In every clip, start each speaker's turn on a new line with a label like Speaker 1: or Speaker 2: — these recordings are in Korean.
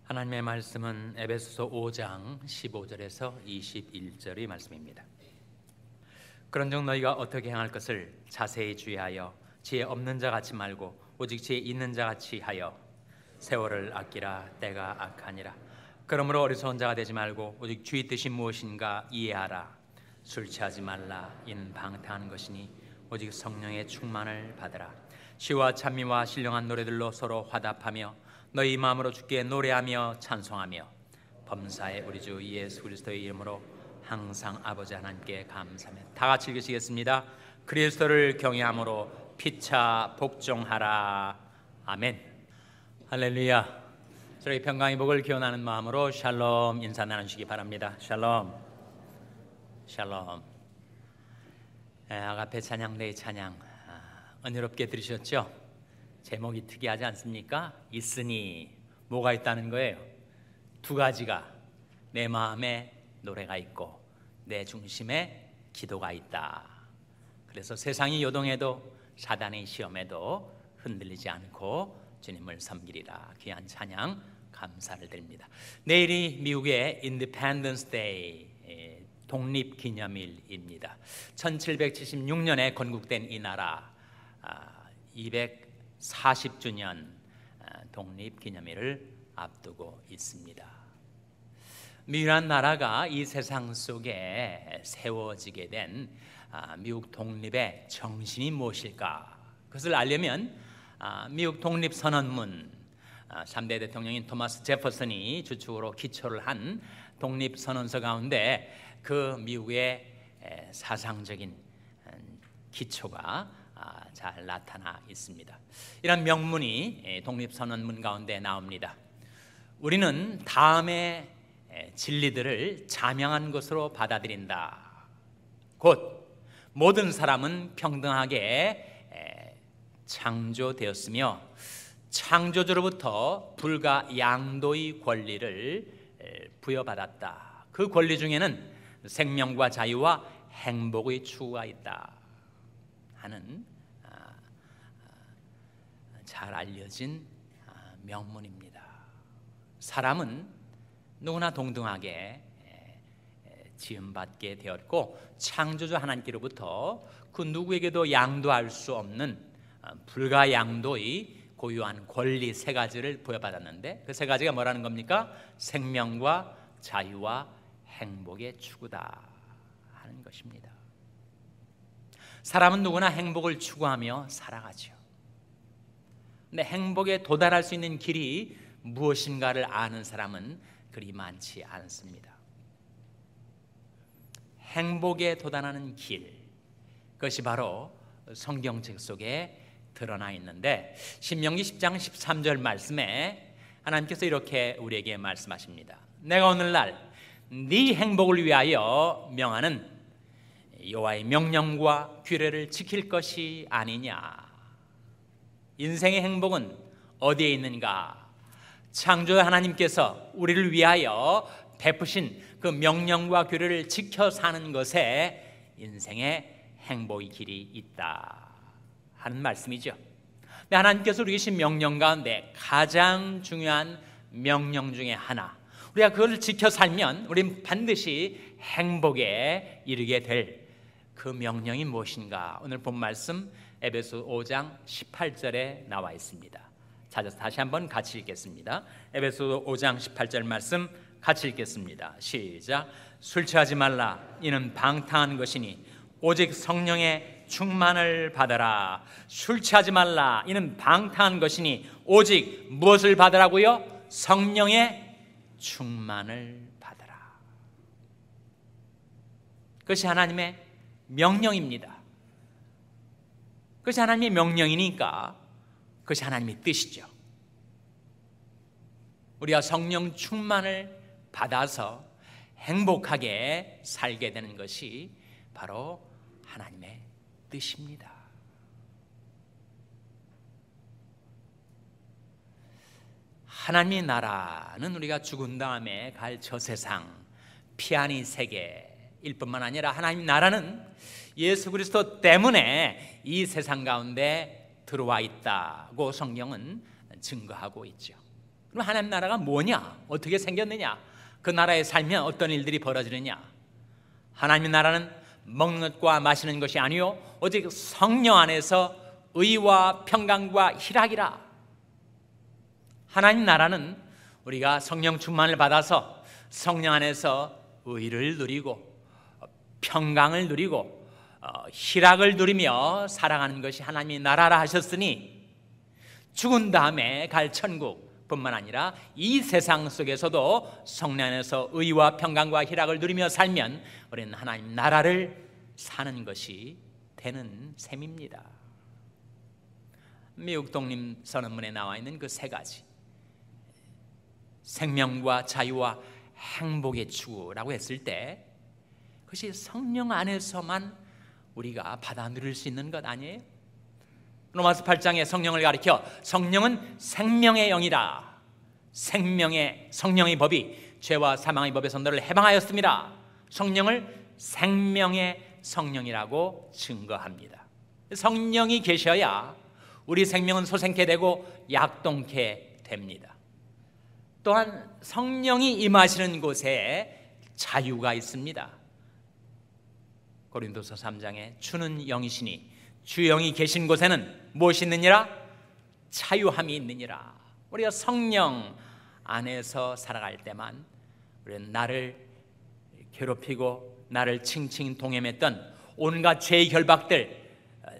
Speaker 1: 하나님의 말씀은 에베소서 5장 15절에서 21절의 말씀입니다. 그런즉 너희가 어떻게 행할 것을 자세히 주의하여 지혜 없는 자 같이 말고 오직 지혜 있는 자 같이 하여 세월을 아끼라. 때가 악하니라. 그러므로 어리석은 자가 되지 말고 오직 주의 뜻이 무엇인가 이해하라. 술 취하지 말라. 이는 방탕한 것이니 오직 성령의 충만을 받으라. 시와 찬미와 신령한 노래들로 서로 화답하며 너희 마음으로 주께 노래하며 찬송하며 범사에 우리 주 예수 그리스도의 이름으로 항상 아버지 하나님께 감사하며 다 같이 읽으시겠습니다. 그리스도를 경외함으로 피차 복종하라. 아멘. 할렐루야. 저희 평강의 복을 기원하는 마음으로 샬롬 인사 나누시기 바랍니다. 샬롬. 샬롬. 아가페 찬양대의 찬양 은혜롭게 들으셨죠? 제목이 특이하지 않습니까? 있으니 뭐가 있다는 거예요? 두 가지가 내 마음에 노래가 있고 내 중심에 기도가 있다. 그래서 세상이 요동해도 사단의 시험에도 흔들리지 않고 주님을 섬기리라. 귀한 찬양 감사를 드립니다. 내일이 미국의 인디펜던스 데이 독립기념일입니다. 1776년에 건국된 이 나라 240주년 독립기념일을 앞두고 있습니다. 미국이라는 나라가 이 세상 속에 세워지게 된 미국 독립의 정신이 무엇일까? 그것을 알려면 미국 독립선언문 3대 대통령인 토마스 제퍼슨이 주축으로 기초를 한 독립선언서 가운데 그 미국의 사상적인 기초가 잘 나타나 있습니다. 이런 명문이 독립선언문 가운데 나옵니다. 우리는 다음의 진리들을 자명한 것으로 받아들인다. 곧 모든 사람은 평등하게 창조되었으며 창조주로부터 불가 양도의 권리를 부여받았다. 그 권리 중에는 생명과 자유와 행복의 추구가 있다 하는 잘 알려진 명문입니다. 사람은 누구나 동등하게 지음받게 되었고 창조주 하나님께로부터 그 누구에게도 양도할 수 없는 불가양도의 고유한 권리 세 가지를 부여받았는데 그 세 가지가 뭐라는 겁니까? 생명과 자유와 행복의 추구다 하는 것입니다. 사람은 누구나 행복을 추구하며 살아가죠. 근데 행복에 도달할 수 있는 길이 무엇인가를 아는 사람은 그리 많지 않습니다. 행복에 도달하는 길, 그것이 바로 성경책 속에 드러나 있는데 신명기 10장 13절 말씀에 하나님께서 이렇게 우리에게 말씀하십니다. 내가 오늘날 네 행복을 위하여 명하는 여호와의 명령과 규례를 지킬 것이 아니냐. 인생의 행복은 어디에 있는가? 창조주 하나님께서 우리를 위하여 베푸신 그 명령과 규례를 지켜 사는 것에 인생의 행복의 길이 있다 하는 말씀이죠. 근데 하나님께서 우리 주신 명령 가운데 가장 중요한 명령 중에 하나, 우리가 그것을 지켜 살면 우리는 반드시 행복에 이르게 될 그 명령이 무엇인가? 오늘 본 말씀 에베소 5장 18절에 나와 있습니다. 찾아서 다시 한번 같이 읽겠습니다. 에베소 5장 18절 말씀 같이 읽겠습니다. 시작. 술 취하지 말라. 이는 방탕한 것이니 오직 성령의 충만을 받아라. 술 취하지 말라. 이는 방탕한 것이니 오직 무엇을 받으라고요? 성령의 충만을 받아라. 그것이 하나님의 명령입니다. 그것이 하나님의 명령이니까 그것이 하나님의 뜻이죠. 우리가 성령 충만을 받아서 행복하게 살게 되는 것이 바로 하나님의 뜻입니다. 하나님의 나라는 우리가 죽은 다음에 갈 저 세상 피안의 세계일 뿐만 아니라 하나님의 나라는 예수 그리스도 때문에 이 세상 가운데 들어와 있다고 성경은 증거하고 있죠. 그럼 하나님 나라가 뭐냐? 어떻게 생겼느냐? 그 나라에 살면 어떤 일들이 벌어지느냐? 하나님의 나라는 먹는 것과 마시는 것이 아니요 오직 성령 안에서 의와 평강과 희락이라. 하나님 나라는 우리가 성령 충만을 받아서 성령 안에서 의를 누리고 평강을 누리고 희락을 누리며 살아가는 것이 하나님의 나라라 하셨으니, 죽은 다음에 갈 천국뿐만 아니라 이 세상 속에서도 성령 안에서 의와 평강과 희락을 누리며 살면 우리는 하나님 나라를 사는 것이 되는 셈입니다. 미국 독립선언문에 나와 있는 그 세 가지, 생명과 자유와 행복의 추구라고 했을 때 그것이 성령 안에서만 우리가 받아 누릴 수 있는 것 아니에요? 로마서 8장에 성령을 가리켜 성령은 생명의 영이라. 성령의 법이 죄와 사망의 법에서 너를 해방하였습니다. 성령을 생명의 성령이라고 증거합니다. 성령이 계셔야 우리 생명은 소생케 되고 약동케 됩니다. 또한 성령이 임하시는 곳에 자유가 있습니다. 고린도서 3장에 주는 영이시니 주 영이 계신 곳에는 무엇이 있느니라? 자유함이 있느니라. 우리가 성령 안에서 살아갈 때만 우리는 나를 괴롭히고 나를 칭칭 동염했던 온갖 죄의 결박들,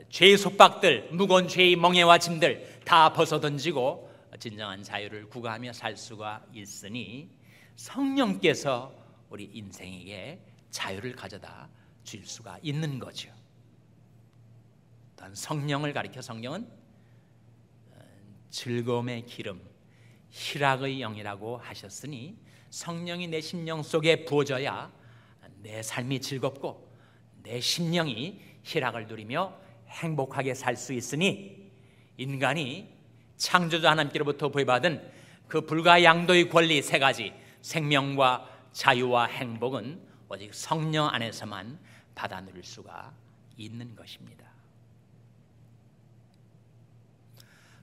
Speaker 1: 죄의 속박들, 무거운 죄의 멍에와 짐들 다 벗어던지고 진정한 자유를 구가하며 살 수가 있으니 성령께서 우리 인생에게 자유를 가져다 줄 수가 있는 거죠. 또한 성령을 가리켜 성령은 즐거움의 기름, 희락의 영이라고 하셨으니 성령이 내 심령 속에 부어져야 내 삶이 즐겁고 내 심령이 희락을 누리며 행복하게 살 수 있으니 인간이 창조주 하나님께로부터 부여받은 그 불가양도의 권리 세 가지, 생명과 자유와 행복은 오직 성령 안에서만 받아 누릴 수가 있는 것입니다.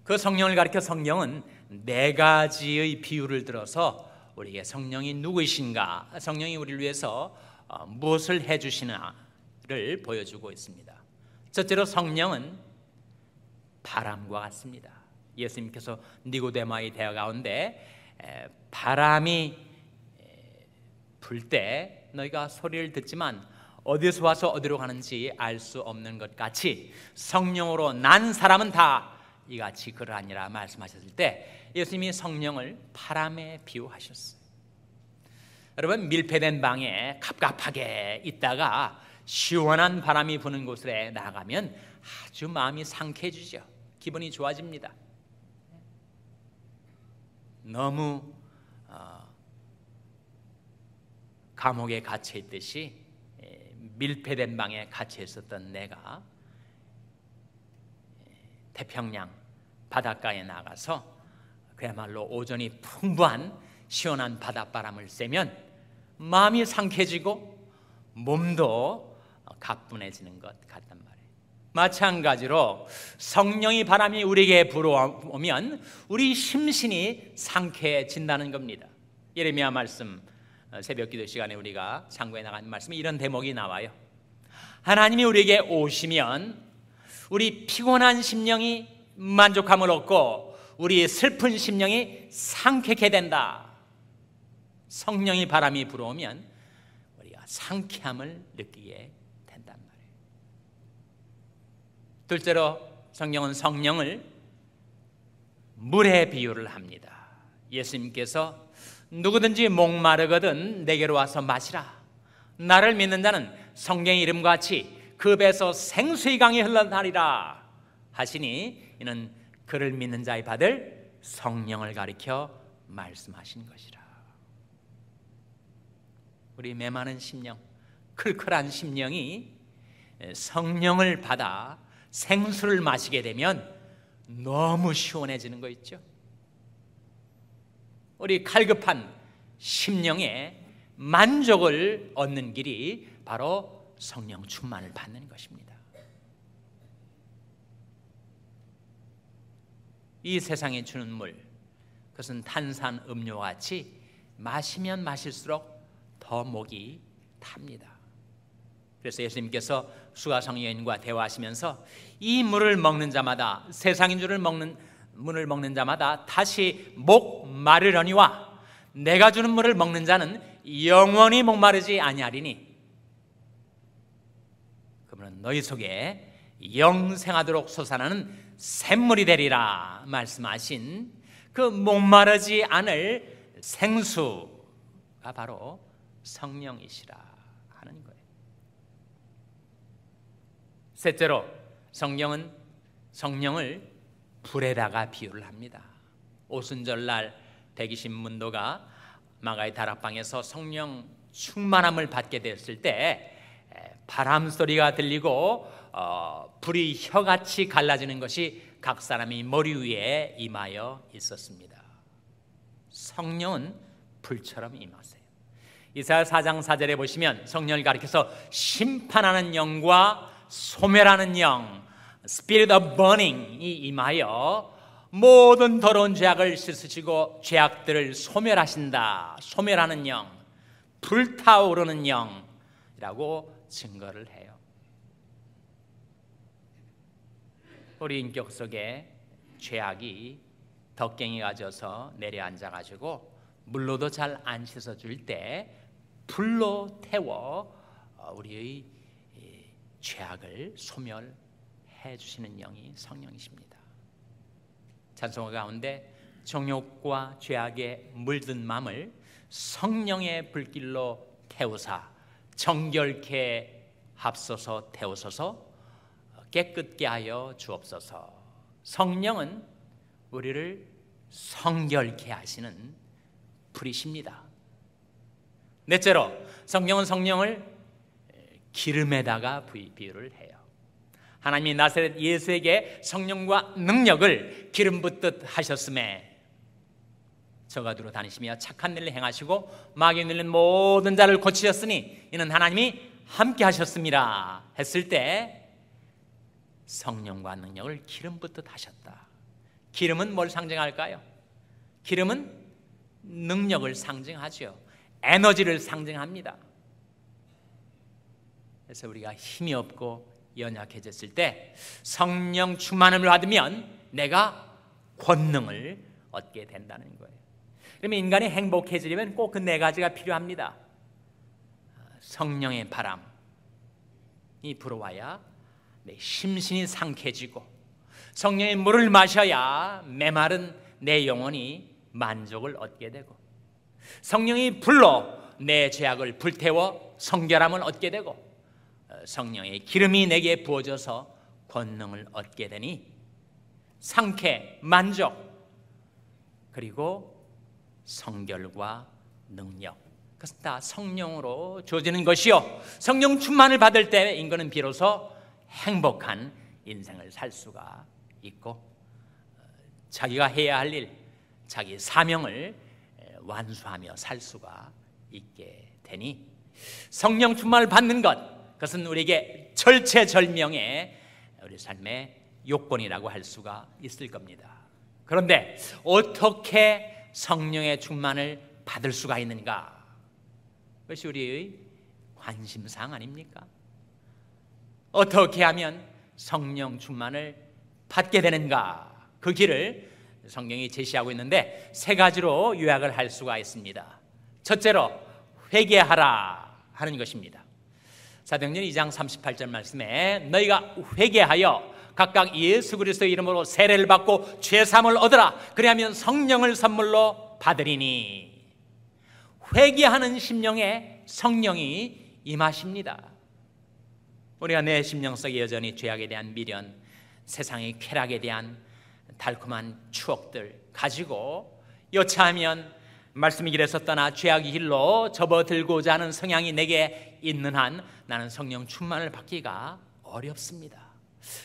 Speaker 1: 그 성령을 가리켜 성령은 네 가지의 비유를 들어서 우리에게 성령이 누구이신가, 성령이 우리를 위해서 무엇을 해주시나를 보여주고 있습니다. 첫째로 성령은 바람과 같습니다. 예수님께서 니고데마의 대화 가운데 바람이 불 때 너희가 소리를 듣지만 어디서 와서 어디로 가는지 알 수 없는 것 같이 성령으로 난 사람은 다 이같이 그러하니라 말씀하셨을 때 예수님이 성령을 바람에 비유하셨어요. 여러분, 밀폐된 방에 갑갑하게 있다가 시원한 바람이 부는 곳에 나가면 아주 마음이 상쾌해지죠. 기분이 좋아집니다. 너무 감옥에 갇혀 있듯이 밀폐된 방에 갇혀 있었던 내가 태평양 바닷가에 나가서 그야말로 오전이 풍부한 시원한 바닷바람을 쐬면 마음이 상쾌해지고 몸도 가뿐해지는 것 같단 말이에요. 마찬가지로 성령의 바람이 우리에게 불어오면 우리 심신이 상쾌해진다는 겁니다. 예레미야 말씀 새벽기도 시간에 우리가 참고해 나간 말씀에 이런 대목이 나와요. 하나님이 우리에게 오시면 우리 피곤한 심령이 만족함을 얻고 우리 슬픈 심령이 상쾌하게 된다. 성령의 바람이 불어오면 우리가 상쾌함을 느끼게 된단 말이에요. 둘째로 성경은 성령을 물에 비유를 합니다. 예수님께서 누구든지 목마르거든 내게로 와서 마시라. 나를 믿는 자는 성경의 이름과 같이 그 배에서 생수의 강이 흘러나리라 하시니 이는 그를 믿는 자의 받을 성령을 가리켜 말씀하신 것이라. 우리 메마른 심령, 클클한 심령이 성령을 받아 생수를 마시게 되면 너무 시원해지는 거 있죠. 우리 갈급한 심령에 만족을 얻는 길이 바로 성령 충만을 받는 것입니다. 이 세상에 주는 물, 그것은 탄산 음료와 같이 마시면 마실수록 더 목이 탑니다. 그래서 예수님께서 수가성 여인과 대화하시면서 이 물을 먹는 자마다, 세상인 줄을 먹는 물을 먹는 자마다 다시 목 마르려니와 내가 주는 물을 먹는 자는 영원히 목마르지 아니하리니 그러면 너희 속에 영생하도록 솟아나는 샘물이 되리라 말씀하신 그 목마르지 않을 생수가 바로 성령이시라 하는 거예요. 셋째로 성령을 불에다가 비유를 합니다. 오순절날 대기신문도가 마가의 다락방에서 성령 충만함을 받게 되었을 때 바람 소리가 들리고 불이 혀같이 갈라지는 것이 각 사람이 머리 위에 임하여 있었습니다. 성령은 불처럼 임하세요. 이사야 4장 4절에 보시면 성령을 가리켜서 심판하는 영과 소멸하는 영, Spirit of Burning이 임하여 모든 더러운 죄악을 씻으시고 죄악들을 소멸하신다. 소멸하는 영, 불타오르는 영이라고 증거를 해요. 우리 인격 속에 죄악이 덕갱이가 져서 내려앉아가지고 물로도 잘 안 씻어줄 때 불로 태워 우리의 죄악을 소멸해 주시는 영이 성령이십니다. 찬송가 가운데 정욕과 죄악에 물든 마음을 성령의 불길로 태우사 정결케 합소서 태우소서 깨끗게 하여 주옵소서. 성령은 우리를 성결케 하시는 불이십니다. 넷째로 성령을 기름에다가 비유를 해요. 하나님이 나사렛 예수에게 성령과 능력을 기름 붓듯 하셨음에 저가두로 다니시며 착한 일을 행하시고 마귀에 눌린 모든 자를 고치셨으니 이는 하나님이 함께 하셨습니다 했을 때 성령과 능력을 기름 붓듯 하셨다. 기름은 뭘 상징할까요? 기름은 능력을 상징하죠. 에너지를 상징합니다. 그래서 우리가 힘이 없고 연약해졌을 때 성령 충만함을 받으면 내가 권능을 얻게 된다는 거예요. 그러면 인간이 행복해지려면 꼭 그 네 가지가 필요합니다. 성령의 바람이 불어와야 내 심신이 상쾌해지고 성령의 물을 마셔야 메마른 내 영혼이 만족을 얻게 되고 성령의 불로 내 죄악을 불태워 성결함을 얻게 되고 성령의 기름이 내게 부어져서 권능을 얻게 되니 상쾌, 만족, 그리고 성결과 능력, 그것은 다 성령으로 주어지는 것이요 성령 충만을 받을 때 인간은 비로소 행복한 인생을 살 수가 있고 자기가 해야 할 일, 자기 사명을 완수하며 살 수가 있게 되니 성령 충만을 받는 것, 그것은 우리에게 절체절명의 우리 삶의 요건이라고 할 수가 있을 겁니다. 그런데 어떻게 성령의 충만을 받을 수가 있는가? 그것이 우리의 관심사항 아닙니까? 어떻게 하면 성령 충만을 받게 되는가? 그 길을 성경이 제시하고 있는데 세 가지로 요약을 할 수가 있습니다. 첫째로 회개하라 하는 것입니다. 사도행전 2장 38절 말씀에 너희가 회개하여 각각 예수 그리스도의 이름으로 세례를 받고 죄사함을 얻으라. 그리하면 성령을 선물로 받으리니. 회개하는 심령에 성령이 임하십니다. 우리가 내 심령 속에 여전히 죄악에 대한 미련, 세상의 쾌락에 대한 달콤한 추억들 가지고 여차하면 말씀의 길에서 떠나 죄악의 길로 접어들고자 하는 성향이 내게 있는 한 나는 성령 충만을 받기가 어렵습니다.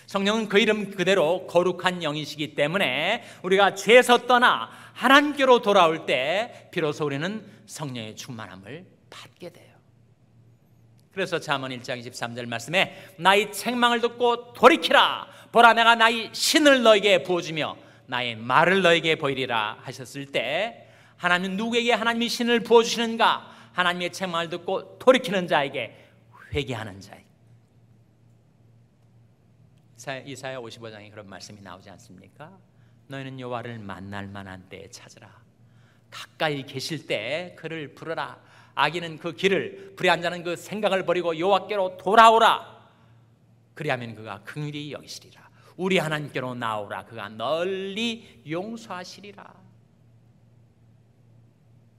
Speaker 1: 성령은 그 이름 그대로 거룩한 영이시기 때문에 우리가 죄에서 떠나 하나님께로 돌아올 때 비로소 우리는 성령의 충만함을 받게 돼요. 그래서 잠언 1장 23절 말씀에 나의 책망을 듣고 돌이키라. 보라 내가 나의 신을 너에게 부어주며 나의 말을 너에게 보이리라 하셨을 때 하나님은 누구에게 하나님이 신을 부어주시는가? 하나님의 책망을 듣고 돌이키는 자에게, 회개하는 자에게. 이사야 55장에 그런 말씀이 나오지 않습니까? 너희는 여호와를 만날 만한 때에 찾으라. 가까이 계실 때 그를 부르라. 악인은 그 길을, 불의한 자는 그 생각을 버리고 여호와께로 돌아오라. 그리하면 그가 긍휼히 여기시리라. 우리 하나님께로 나오라. 그가 널리 용서하시리라.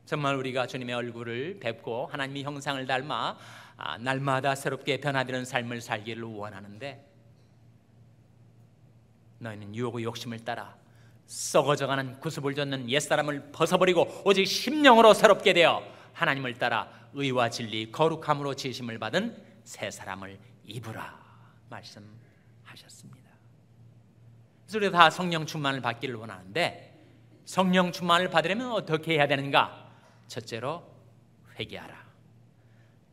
Speaker 1: 정말 우리가 주님의 얼굴을 뵙고 하나님의 형상을 닮아 날마다 새롭게 변화되는 삶을 살기를 원하는데, 너희는 유혹의 욕심을 따라 썩어져가는 구습을 줬는 옛사람을 벗어버리고 오직 심령으로 새롭게 되어 하나님을 따라 의와 진리 거룩함으로 지으심을 받은 새 사람을 입으라 말씀하셨습니다. 그래서 우리가 다 성령 충만을 받기를 원하는데, 성령 충만을 받으려면 어떻게 해야 되는가? 첫째로 회개하라.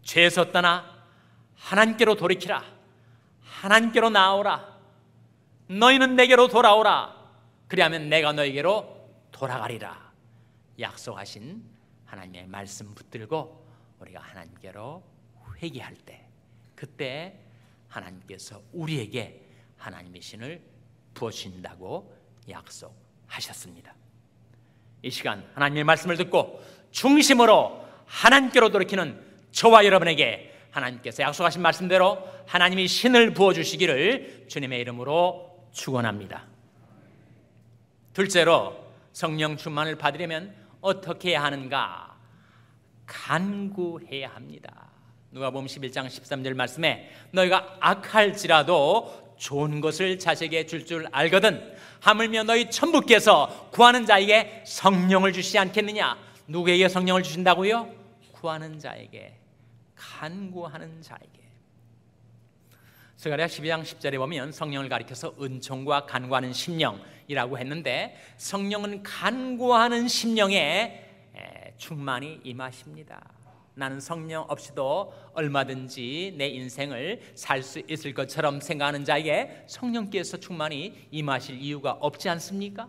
Speaker 1: 죄에서 떠나 하나님께로 돌이키라. 하나님께로 나오라. 너희는 내게로 돌아오라. 그리하면 내가 너희에게로 돌아가리라. 약속하신 하나님의 말씀 붙들고 우리가 하나님께로 회개할 때, 그때 하나님께서 우리에게 하나님의 신을 부어주신다고 약속하셨습니다. 이 시간 하나님의 말씀을 듣고 중심으로 하나님께로 돌이키는 저와 여러분에게 하나님께서 약속하신 말씀대로 하나님이 신을 부어주시기를 주님의 이름으로 축원합니다. 둘째로 성령 충만을 받으려면 어떻게 해야 하는가? 간구해야 합니다. 누가복음 11장 13절 말씀에 너희가 악할지라도 좋은 것을 자식에게 줄 알거든 하물며 너희 천부께서 구하는 자에게 성령을 주시지 않겠느냐? 누구에게 성령을 주신다고요? 구하는 자에게, 간구하는 자에게. 스가랴 12장 10절에 보면 성령을 가리켜서 은총과 간구하는 심령이라고 했는데, 성령은 간구하는 심령에 충만히 임하십니다. 나는 성령 없이도 얼마든지 내 인생을 살 수 있을 것처럼 생각하는 자에게 성령께서 충만히 임하실 이유가 없지 않습니까?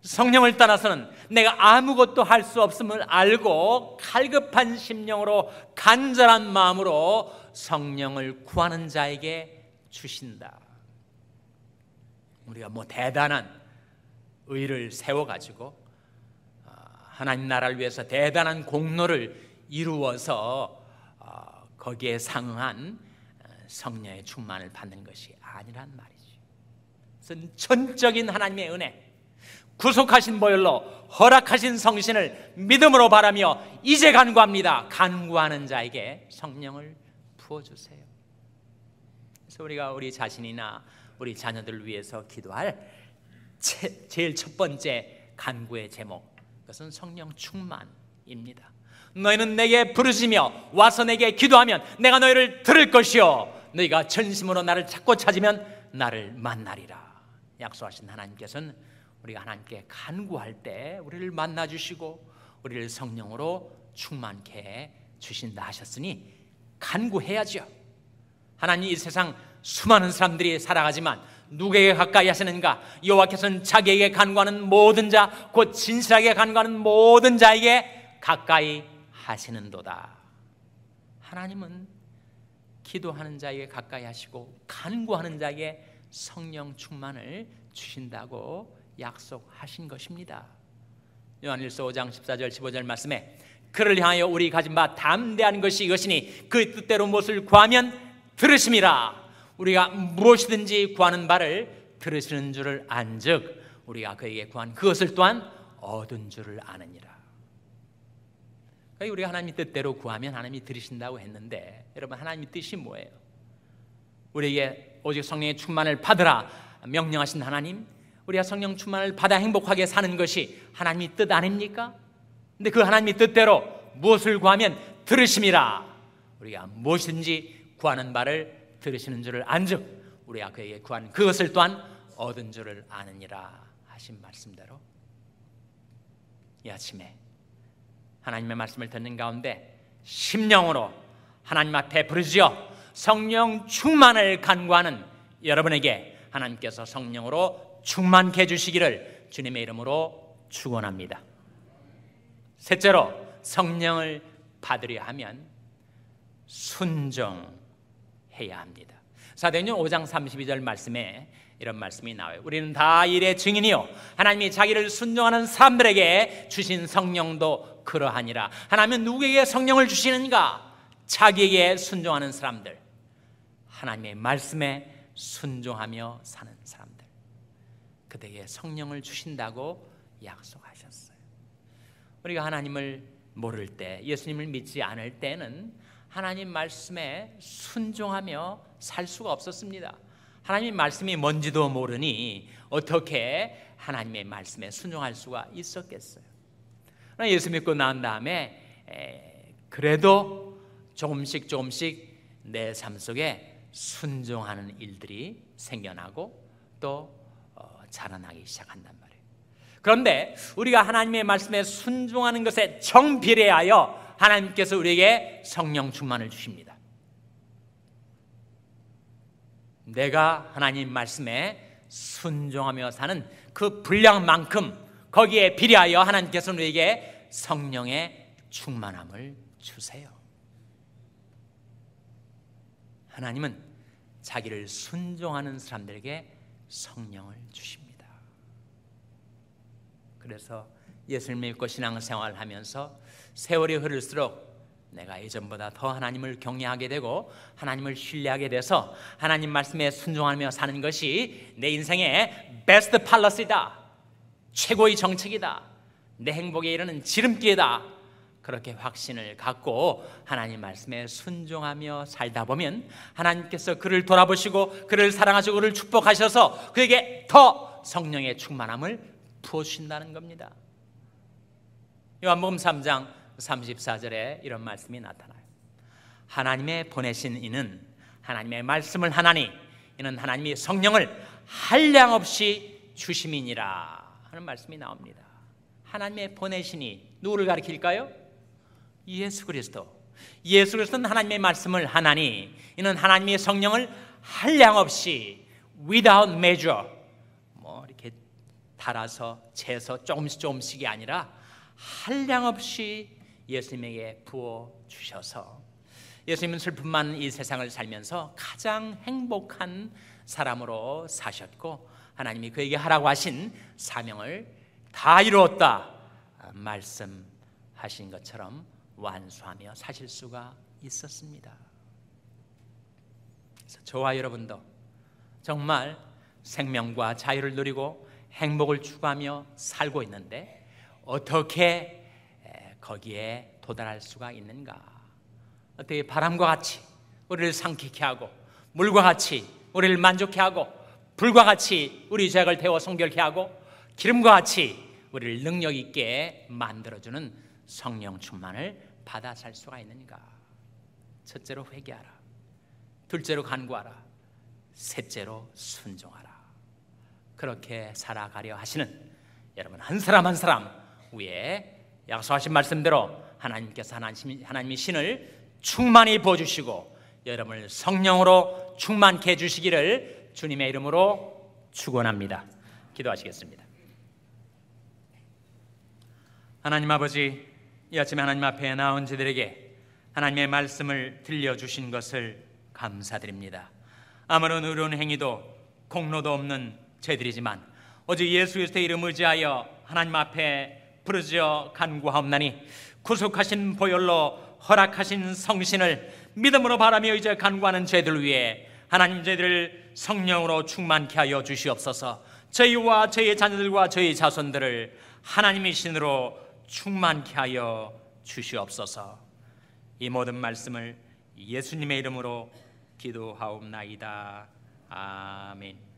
Speaker 1: 성령을 떠나서는 내가 아무것도 할 수 없음을 알고 갈급한 심령으로 간절한 마음으로 성령을 구하는 자에게 주신다. 우리가 대단한 의를 세워가지고 하나님 나라를 위해서 대단한 공로를 이루어서 거기에 상응한 성령의 충만을 받는 것이 아니란 말이죠. 그래서 전적인 하나님의 은혜, 구속하신 보혈로 허락하신 성신을 믿음으로 바라며 이제 간구합니다. 간구하는 자에게 성령을 부어주세요. 그래서 우리가 우리 자신이나 우리 자녀들을 위해서 기도할 제일 첫 번째 간구의 제목, 그것은 성령 충만입니다. 너희는 내게 부르시며 와서 내게 기도하면 내가 너희를 들을 것이요 너희가 전심으로 나를 찾고 찾으면 나를 만나리라. 약속하신 하나님께서는 우리가 하나님께 간구할 때 우리를 만나주시고 우리를 성령으로 충만케 해 주신다 하셨으니 간구해야죠. 하나님, 이 세상 수많은 사람들이 살아가지만 누구에게 가까이 하시는가? 여호와께서는 자기에게 간구하는 모든 자, 곧 진실하게 간구하는 모든 자에게 가까이 하시는도다. 하나님은 기도하는 자에게 가까이 하시고 간구하는 자에게 성령 충만을 주신다고 약속하신 것입니다. 요한일서 5장 14절 15절 말씀에 그를 향하여 우리 가진 바 담대한 것이 이것이니 그 뜻대로 무엇을 구하면 들으심이라. 우리가 무엇이든지 구하는 바를 들으시는 줄을 안즉 우리가 그에게 구한 그것을 또한 얻은 줄을 아느니라. 그러니까 우리가 하나님의 뜻대로 구하면 하나님이 들으신다고 했는데, 여러분, 하나님의 뜻이 뭐예요? 우리에게 오직 성령의 충만을 받으라 명령하신 하나님, 우리가 성령 충만을 받아 행복하게 사는 것이 하나님의 뜻 아닙니까? 근데 그 하나님의 뜻대로 무엇을 구하면 들으심이라. 우리가 무엇이든지 구하는 바를 들으시는 줄을 안즉 우리가 그에게 구한 그것을 또한 얻은 줄을 아느니라 하신 말씀대로 이 아침에 하나님의 말씀을 듣는 가운데 심령으로 하나님 앞에 부르짖어 성령 충만을 간구하는 여러분에게 하나님께서 성령으로 충만케 해주시기를 주님의 이름으로 축원합니다. 셋째로, 성령을 받으려 하면 순종해야 합니다. 사도행전 5장 32절 말씀에 이런 말씀이 나와요. 우리는 다 일의 증인이요 하나님이 자기를 순종하는 사람들에게 주신 성령도 그러하니라. 하나님은 누구에게 성령을 주시는가? 자기에게 순종하는 사람들, 하나님의 말씀에 순종하며 사는 사람들, 그들에게 성령을 주신다고 약속하셨어요. 우리가 하나님을 모를 때, 예수님을 믿지 않을 때는 하나님 말씀에 순종하며 살 수가 없었습니다. 하나님 말씀이 뭔지도 모르니 어떻게 하나님의 말씀에 순종할 수가 있었겠어요? 그러나 예수 믿고 난 다음에 그래도 조금씩 내 삶 속에 순종하는 일들이 생겨나고 또 자라나기 시작한단 말이에요. 그런데 우리가 하나님의 말씀에 순종하는 것에 정비례하여 하나님께서 우리에게 성령 충만을 주십니다. 내가 하나님 말씀에 순종하며 사는 그 분량만큼 거기에 비례하여 하나님께서 우리에게 성령의 충만함을 주세요. 하나님은 자기를 순종하는 사람들에게 성령을 주십니다. 그래서 예수를 믿고 신앙생활을 하면서 세월이 흐를수록 내가 예전보다 더 하나님을 경외하게 되고 하나님을 신뢰하게 돼서 하나님 말씀에 순종하며 사는 것이 내 인생의 베스트 팔러스이다, 최고의 정책이다, 내 행복에 이르는 지름길이다, 그렇게 확신을 갖고 하나님 말씀에 순종하며 살다 보면 하나님께서 그를 돌아보시고 그를 사랑하시고 그를 축복하셔서 그에게 더 성령의 충만함을 부어주신다는 겁니다. 요한복음 3장 34절에 이런 말씀이 나타나요. 하나님의 보내신 이는 하나님의 말씀을 하나니 이는 하나님이 성령을 한량없이 주심이니라 하는 말씀이 나옵니다. 하나님의 보내신 이 누구를 가리킬까요? 예수 그리스도. 예수 그리스도는 하나님의 말씀을 하나니 이는 하나님의 성령을 한량없이 without measure, 뭐 이렇게 달아서 재서 조금씩이 아니라 한량없이 예수님에게 부어 주셔서 예수님은 슬픔 많은 이 세상을 살면서 가장 행복한 사람으로 사셨고 하나님이 그에게 하라고 하신 사명을 다 이루었다 말씀하신 것처럼 완수하며 사실 수가 있었습니다. 그래서 저와 여러분도 정말 생명과 자유를 누리고 행복을 추구하며 살고 있는데 어떻게 거기에 도달할 수가 있는가? 어떻게 바람과 같이 우리를 상쾌케 하고 물과 같이 우리를 만족케 하고 불과 같이 우리 죄악을 태워 성결케 하고 기름과 같이 우리를 능력 있게 만들어주는 성령 충만을 받아 살 수가 있는가? 첫째로 회개하라, 둘째로 간구하라, 셋째로 순종하라. 그렇게 살아가려 하시는 여러분 한 사람 한 사람 위에 약속하신 말씀대로 하나님께서 하나님의 신을 충만히 부어주시고 여러분을 성령으로 충만케 해주시기를 주님의 이름으로 축원합니다. 기도하시겠습니다. 하나님 아버지, 이 아침에 하나님 앞에 나온 저들에게 하나님의 말씀을 들려주신 것을 감사드립니다. 아무런 의로운 행위도 공로도 없는 저희들이지만 오직 예수 그리스도의 이름 의지하여 하나님 앞에 부르짖어 간구하옵나니 구속하신 보혈로 허락하신 성신을 믿음으로 바라며 의지하여 간구하는 저희들 위해 하나님 저희들을 성령으로 충만케 하여 주시옵소서. 저희와 저희의 자녀들과 저희의 자손들을 하나님의 신으로 충만케 하여 주시옵소서. 이 모든 말씀을 예수님의 이름으로 기도하옵나이다. 아멘.